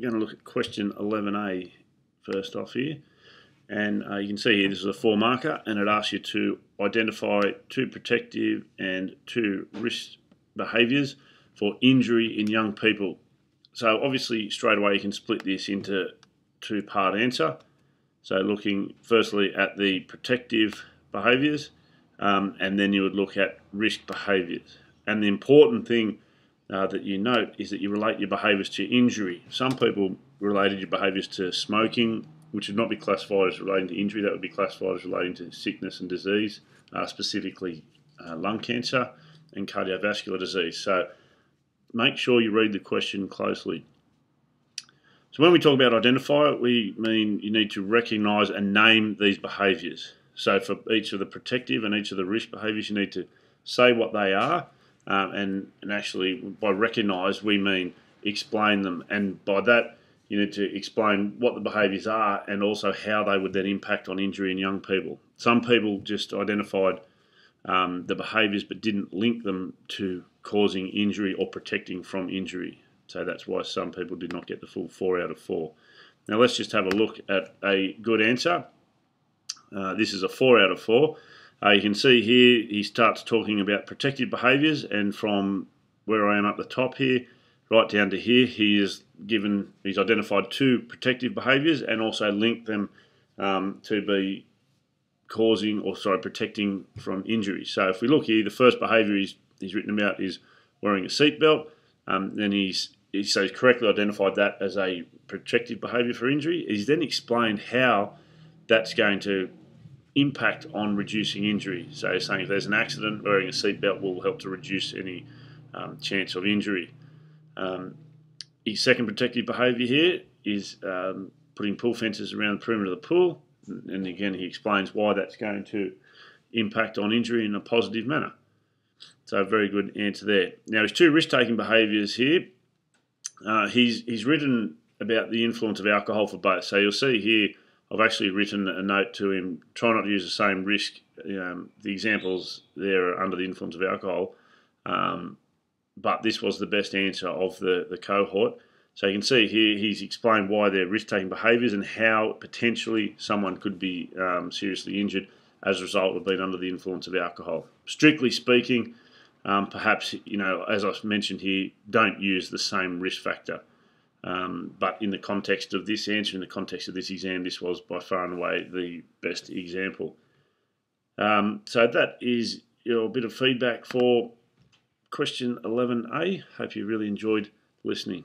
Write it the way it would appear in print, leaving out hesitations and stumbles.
going to look at question 11a first off here. And you can see here this is a 4 marker, and it asks you to identify 2 protective and 2 risk behaviours for injury in young people. So obviously straight away you can split this into 2-part answer. So looking firstly at the protective behaviours, and then you would look at risk behaviours. And the important thing that you note is that you relate your behaviours to injury. Some people related your behaviours to smoking, which would not be classified as relating to injury. That would be classified as relating to sickness and disease, specifically lung cancer and cardiovascular disease. So make sure you read the question closely. So when we talk about identify, we mean you need to recognise and name these behaviours. So for each of the protective and each of the risk behaviours, you need to say what they are, and actually by recognise we mean explain them, and by that you need to explain what the behaviours are and also how they would then impact on injury in young people. Some people just identified the behaviours but didn't link them to causing injury or protecting from injury. So that's why some people did not get the full 4 out of 4. Now let's just have a look at a good answer. This is a 4 out of 4. You can see here he starts talking about protective behaviours, and from where I am up the top here right down to here, he's identified 2 protective behaviours and also linked them to be protecting from injury. So if we look here, the first behaviour he's written about is wearing a seatbelt. Then he's correctly identified that as a protective behaviour for injury. He's then explained how that's going to impact on reducing injury. So saying if there's an accident, wearing a seatbelt will help to reduce any chance of injury. His second protective behaviour here is putting pool fences around the perimeter of the pool, and again he explains why that's going to impact on injury in a positive manner. So a very good answer there. Now his 2 risk-taking behaviours here, he's written about the influence of alcohol for both. So you'll see here I've actually written a note to him, try not to use the same risk. The examples there are under the influence of alcohol, but this was the best answer of the cohort. So you can see here he's explained why they're risk-taking behaviours and how potentially someone could be seriously injured as a result of being under the influence of alcohol. Strictly speaking, perhaps, as I mentioned here, don't use the same risk factor. But in the context of this answer, in the context of this exam, this was by far and away the best example. So that is your bit of feedback for question 11A. Hope you really enjoyed listening.